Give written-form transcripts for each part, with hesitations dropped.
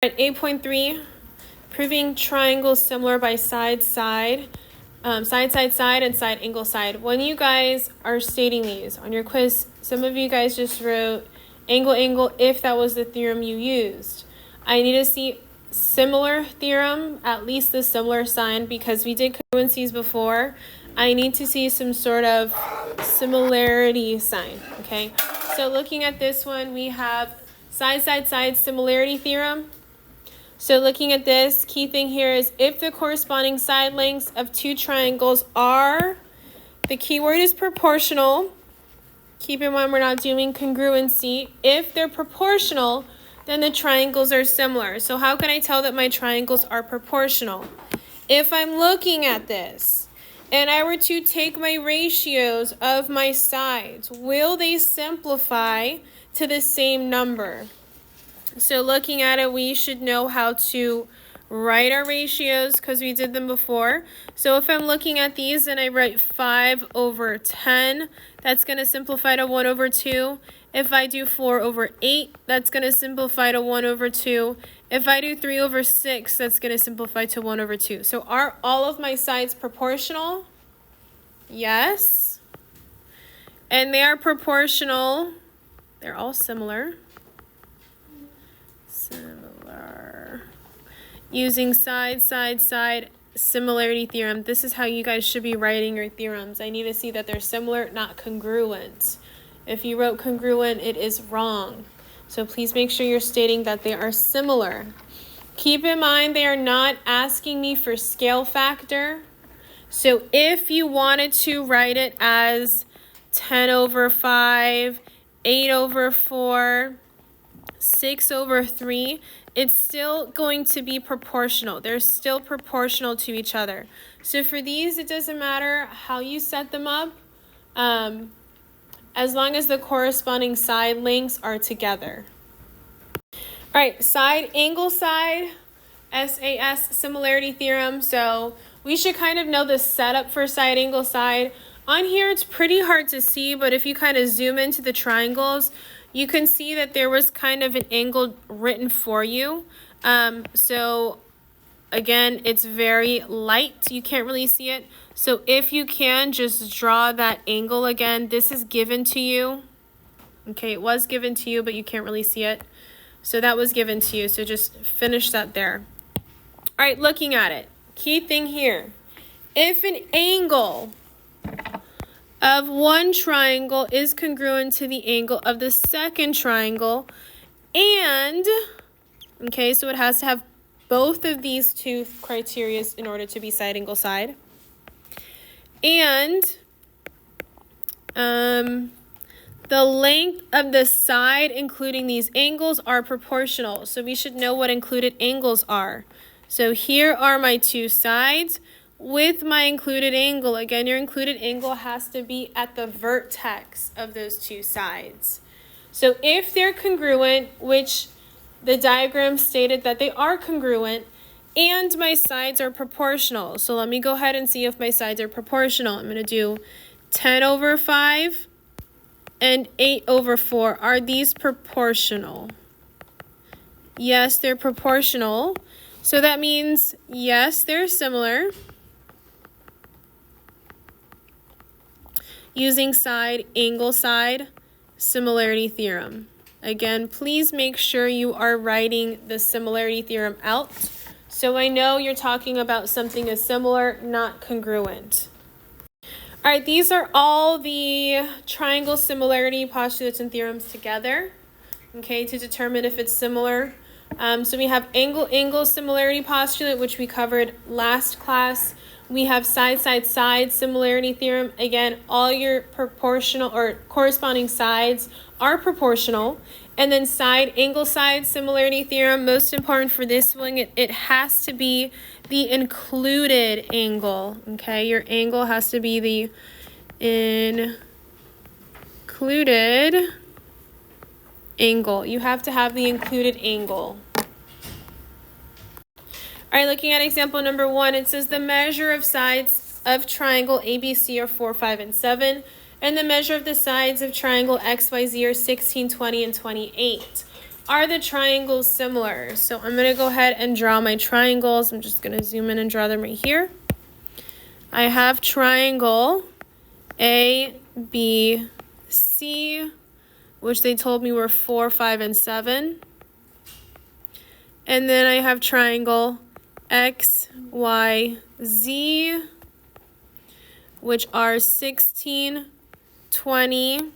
At 8.3, proving triangles similar by side, side, and side angle, side. When you guys are stating these on your quiz, some of you guys just wrote angle, if that was the theorem you used. I need to see similar theorem, at least the similar sign, because we did congruencies before. I need to see some sort of similarity sign, okay? So looking at this one, we have side, similarity theorem. So looking at this, key thing here is if the corresponding side lengths of two triangles are, the key word is proportional. Keep in mind we're not doing congruency. If they're proportional, then the triangles are similar. So how can I tell that my triangles are proportional? If I'm looking at this and I were to take my ratios of my sides, will they simplify to the same number? So looking at it, we should know how to write our ratios because we did them before. So if I'm looking at these and I write 5/10, that's going to simplify to 1/2. If I do 4/8, that's going to simplify to 1/2. If I do 3/6, that's going to simplify to 1/2. So are all of my sides proportional? Yes. And they are proportional. They're all similar. Using side, similarity theorem. This is how you guys should be writing your theorems. I need to see that they're similar, not congruent. If you wrote congruent, it is wrong. So please make sure you're stating that they are similar. Keep in mind they are not asking me for scale factor. So if you wanted to write it as 10/5, 8/4, 6/3, it's still going to be proportional. They're still proportional to each other. So for these, it doesn't matter how you set them up, as long as the corresponding side lengths are together. All right, side, angle, side, SAS, similarity theorem. So we should kind of know the setup for side, angle, side. On here, it's pretty hard to see, but if you kind of zoom into the triangles, you can see that there was kind of an angle written for you. So again, it's very light. You can't really see it. So if you can, just draw that angle again. This is given to you. Okay, it was given to you, but you can't really see it. So that was given to you. So just finish that there. All right, looking at it. Key thing here. If an angle of one triangle is congruent to the angle of the second triangle, and, okay, so it has to have both of these two criteria in order to be side, angle, side. And the length of the side, including these angles, are proportional. So we should know what included angles are. So here are my two sides with my included angle. Again, your included angle has to be at the vertex of those two sides. So if they're congruent, which the diagram stated that they are congruent, and my sides are proportional. So let me go ahead and see if my sides are proportional. I'm going to do 10/5 and 8/4. Are these proportional? Yes, they're proportional. So that means, yes, they're similar. Using side, angle, side, similarity theorem. Again, please make sure you are writing the similarity theorem out so I know you're talking about something as similar, not congruent. All right, these are all the triangle similarity postulates and theorems together, okay, to determine if it's similar. So we have angle similarity postulate, which we covered last class. We have side similarity theorem. Again, all your proportional or corresponding sides are proportional. And then side, angle, side similarity theorem, most important for this one, it has to be the included angle, okay? Your angle has to be the included angle. You have to have the included angle. All right, looking at example number 1, it says the measure of sides of triangle ABC are 4, 5, and 7, and the measure of the sides of triangle XYZ are 16, 20, and 28. are the triangles similar? So I'm going to go ahead and draw my triangles. I'm just going to zoom in and draw them right here. I have triangle A, B, C, which they told me were 4, 5, and 7. And then I have triangle X, Y, Z, which are 16, 20,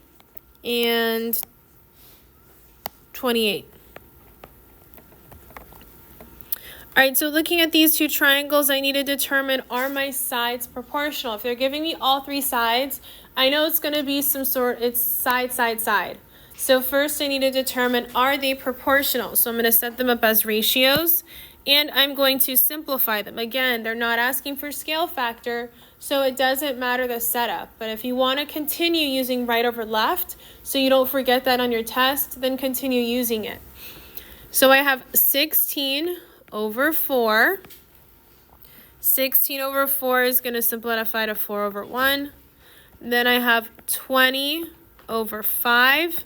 and 28. All right, so looking at these two triangles, I need to determine, are my sides proportional? If they're giving me all three sides, I know it's going to be it's side, side, side. So first I need to determine, are they proportional? So I'm going to set them up as ratios, and I'm going to simplify them. Again, they're not asking for scale factor, so it doesn't matter the setup. But if you want to continue using right over left, so you don't forget that on your test, then continue using it. So I have 16 over 4. 16 over 4 is going to simplify to 4 over 1. Then I have 20 over 5.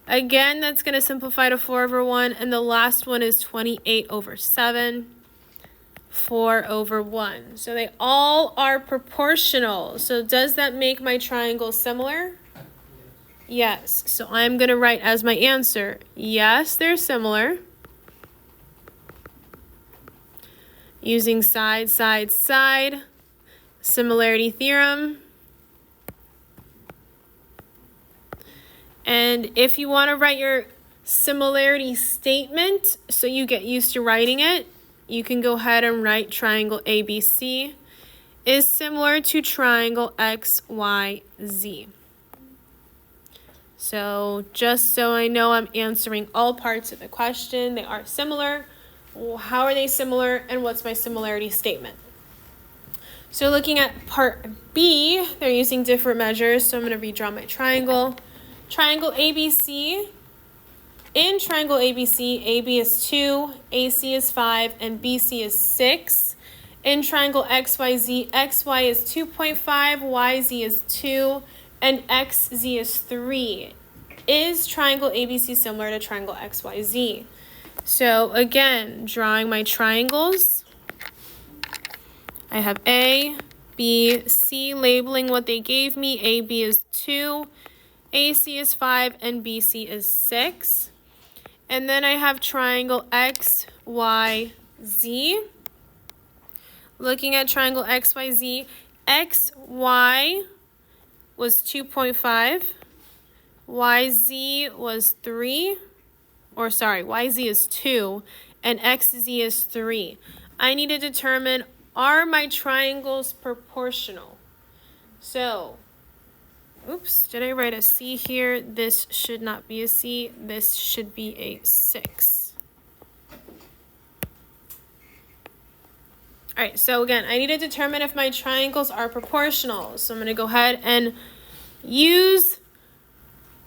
Again, that's going to simplify to 4 over 1. And the last one is 28 over 7. 4 over 1. So they all are proportional. So does that make my triangle similar? Yes. So I'm going to write as my answer, yes, they're similar. Using side, side, side, similarity theorem. And if you want to write your similarity statement so you get used to writing it, you can go ahead and write triangle ABC is similar to triangle XYZ. So just so I know I'm answering all parts of the question, they are similar. How are they similar, and what's my similarity statement? So looking at part B, they're using different measures, so I'm going to redraw my triangle. Triangle ABC. In triangle ABC, AB is 2, AC is 5, and BC is 6. In triangle XYZ, XY is 2.5, YZ is 2, and XZ is 3. Is triangle ABC similar to triangle XYZ? So again, drawing my triangles. I have A, B, C, labeling what they gave me. AB is 2, AC is 5, and BC is 6. And then I have triangle XYZ. Looking at triangle XYZ, XY was 2.5, YZ was 3, YZ is 2, and XZ is 3. I need to determine, are my triangles proportional? So, oops, did I write a C here? This should not be a C. This should be a 6. All right, so again, I need to determine if my triangles are proportional. So I'm going to go ahead and use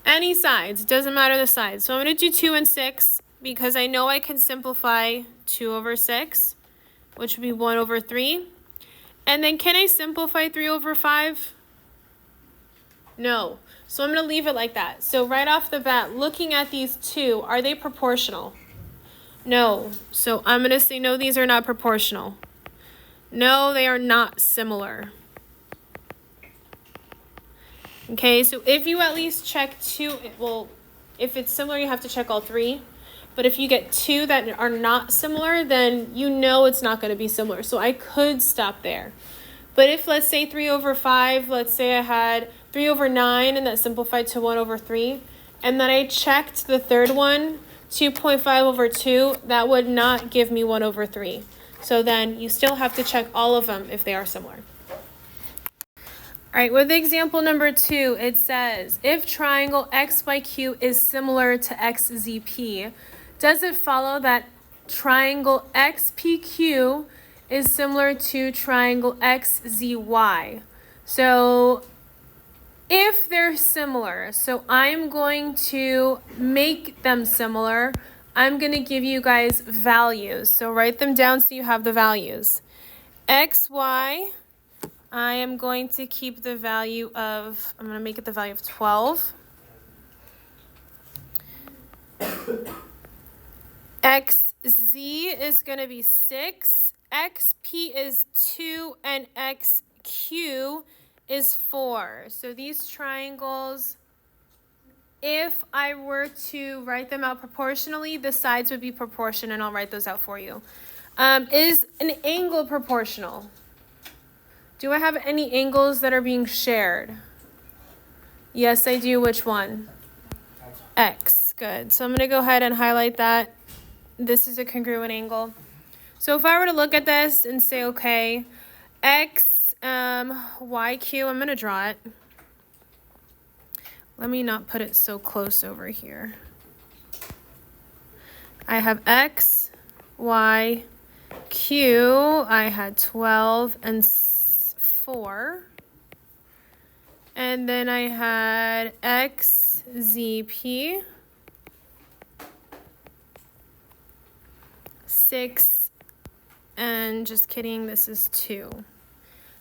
any sides. It doesn't matter the sides. So I'm going to do 2 and 6 because I know I can simplify 2 over 6, which would be 1 over 3. And then can I simplify 3 over 5? No. So I'm going to leave it like that. So right off the bat, looking at these two, are they proportional? No. So I'm going to say no, these are not proportional. No, they are not similar. Okay, so if you at least check 2, well, if it's similar, you have to check all 3. But if you get 2 that are not similar, then you know it's not going to be similar. So I could stop there. But if, let's say 3 over 5, let's say I had 3 over 9, and that simplified to 1 over 3, and then I checked the third one, 2.5 over 2, that would not give me 1 over 3. So then you still have to check all of them if they are similar. All right, with example number 2, it says, if triangle XYQ is similar to XZP, does it follow that triangle XPQ is similar to triangle XZY? So if they're similar, so I'm going to make them similar. I'm going to give you guys values. So write them down so you have the values. XY, I am going to keep the value of, I'm going to make it the value of 12. XZ is going to be 6, XP is 2, and XQ is 4. So these triangles, if I were to write them out proportionally, the sides would be proportional, and I'll write those out for you. Is an angle proportional? Do I have any angles that are being shared? Yes, I do. Which one? X. Good. So I'm going to go ahead and highlight that. This is a congruent angle. So if I were to look at this and say, okay, X, YQ, I'm going to draw it. Let me not put it so close over here. I have X, Y, Q. I had 12 and 4. And then I had X, Z, P. 6, and just kidding, this is 2.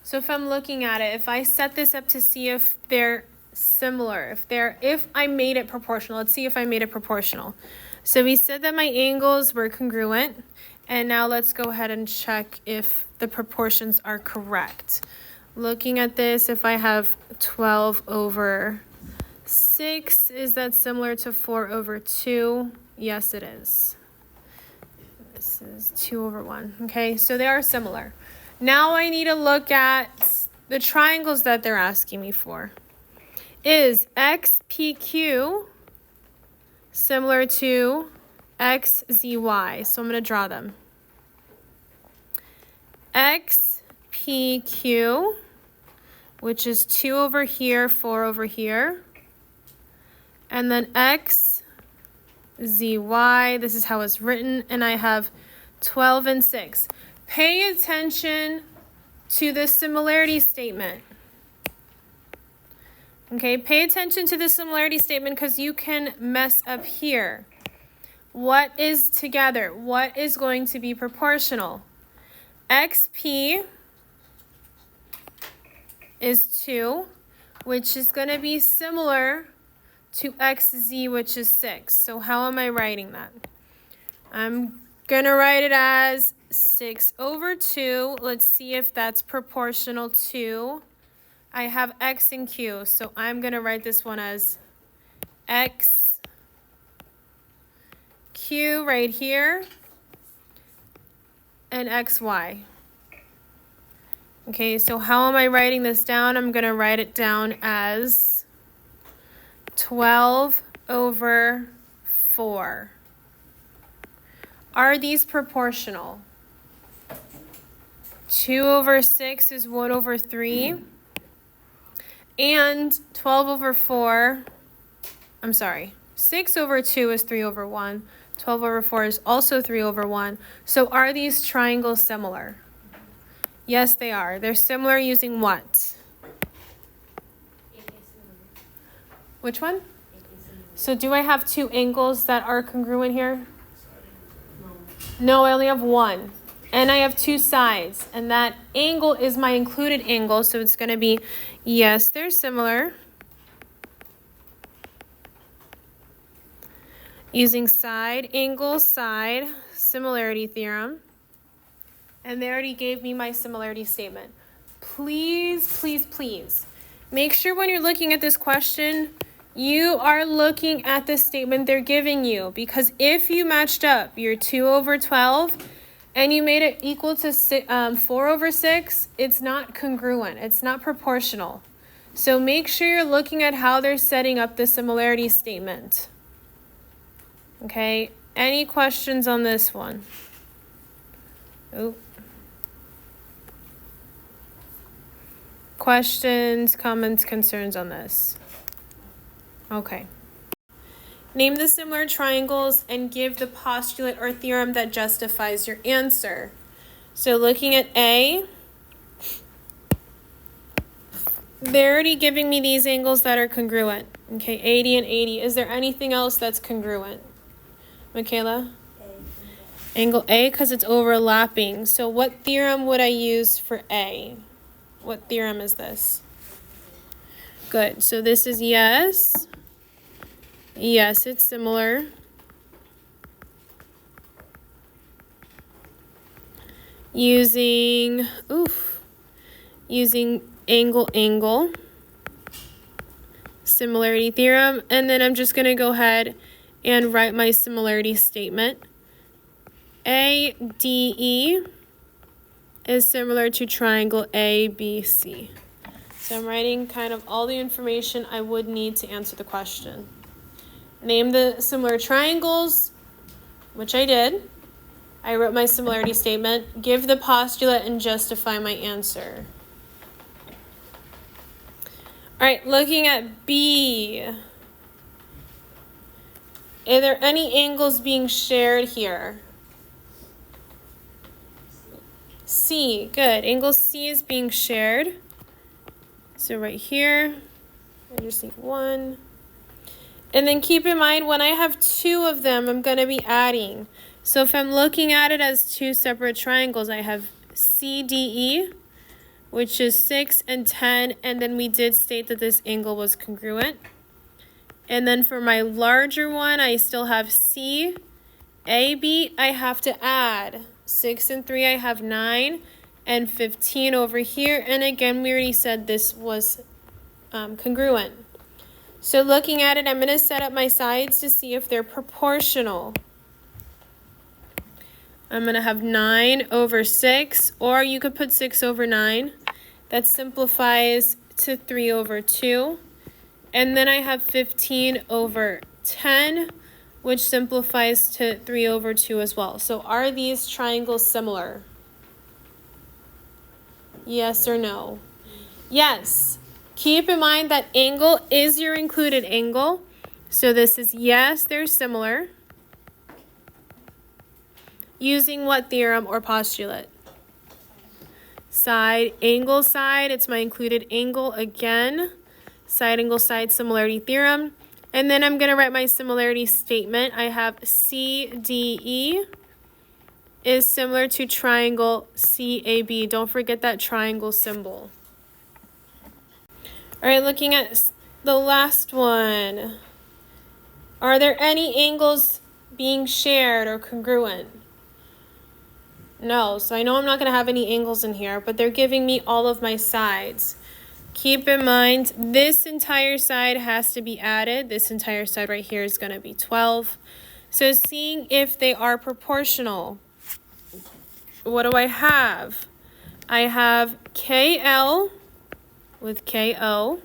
So if I'm looking at it, if I set this up to see if they're similar, if I made it proportional, let's see if I made it proportional. So we said that my angles were congruent, and now let's go ahead and check if the proportions are correct. Looking at this, if I have 12 over 6, is that similar to 4 over 2? Yes, it is. This is 2 over 1. Okay, so they are similar. Now I need to look at the triangles that they're asking me for. Is XPQ similar to XZY? So I'm going to draw them. XPQ, which is 2 over here, 4 over here. And then XZY, this is how it's written, and I have 12 and 6. Pay attention to the similarity statement. Okay, pay attention to the similarity statement because you can mess up here. What is together? What is going to be proportional? XP is 2, which is going to be similar to XZ, which is 6. So how am I writing that? I'm going to write it as 6 over 2. Let's see if that's proportional to, I have X and Q. So I'm going to write this one as X, Q right here, and XY. Okay, so how am I writing this down? I'm going to write it down as 12 over 4. Are these proportional? 2 over 6 is 1 over 3. And 12 over 4, 6 over 2 is 3 over 1. 12 over 4 is also 3 over 1. So are these triangles similar? Yes, they are. They're similar using what? Which one? So do I have 2 angles that are congruent here? No, I only have 1. And I have 2 sides. And that angle is my included angle. So it's going to be, yes, they're similar. Using side, angle, side, similarity theorem. And they already gave me my similarity statement. Please, please, please, make sure when you're looking at this question, you are looking at the statement they're giving you. Because if you matched up your 2 over 12 and you made it equal to 4 over 6, it's not congruent. It's not proportional. So make sure you're looking at how they're setting up the similarity statement. Okay, any questions on this one? Oh. Questions, comments, concerns on this? Okay. Name the similar triangles and give the postulate or theorem that justifies your answer. So looking at A, they're already giving me these angles that are congruent. Okay, 80 and 80. Is there anything else that's congruent? Michaela? Angle A, because it's overlapping. So what theorem would I use for A? What theorem is this? Good. So this is yes. Yes, it's similar. using angle similarity theorem, and then I'm just going to go ahead and write my similarity statement. ADE is similar to triangle ABC. So I'm writing kind of all the information I would need to answer the question. Name the similar triangles, which I did. I wrote my similarity statement, give the postulate, and justify my answer. All right, looking at B. Are there any angles being shared here? C, good. Angle C is being shared. So right here, I just need one. And then keep in mind, when I have two of them, I'm going to be adding. So if I'm looking at it as two separate triangles, I have CDE, which is 6 and 10, and then we did state that this angle was congruent. And then for my larger one, I still have CAB. I have to add 6 and 3, I have 9, and 15 over here. And again, we already said this was congruent. So looking at it, I'm going to set up my sides to see if they're proportional. I'm going to have 9 over 6, or you could put 6 over 9. That simplifies to 3 over 2. And then I have 15 over 10, which simplifies to 3 over 2 as well. So are these triangles similar? Yes or no? Yes. Keep in mind that angle is your included angle. So this is yes, they're similar. Using what theorem or postulate? Side, angle, side. It's my included angle again. Side, angle, side, similarity theorem. And then I'm going to write my similarity statement. I have CDE is similar to triangle CAB. Don't forget that triangle symbol. All right, looking at the last one. Are there any angles being shared or congruent? No, so I know I'm not going to have any angles in here, but they're giving me all of my sides. Keep in mind, this entire side has to be added. This entire side right here is going to be 12. So seeing if they are proportional. What do I have? I have KL with KO.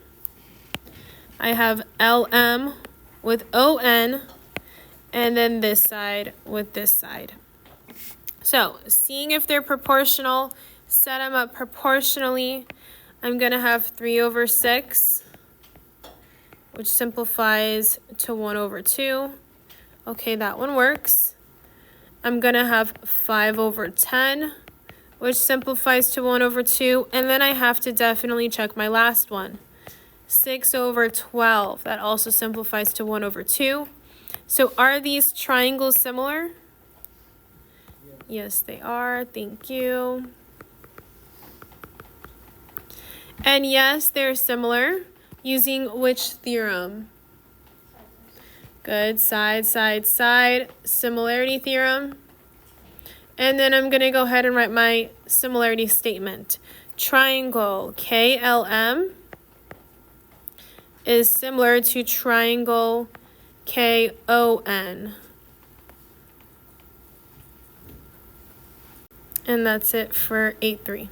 I have LM with ON. And then this side with this side. So seeing if they're proportional, set them up proportionally. I'm going to have 3 over 6, which simplifies to 1 over 2. Okay, that one works. I'm going to have 5 over 10, which simplifies to 1 over 2. And then I have to definitely check my last one. 6 over 12. That also simplifies to 1 over 2. So are these triangles similar? Yes, they are. Thank you. And yes, they're similar. Using which theorem? Good. Side, side, side. Similarity theorem. And then I'm going to go ahead and write my similarity statement. Triangle KLM is similar to triangle KON. And that's it for 8-3.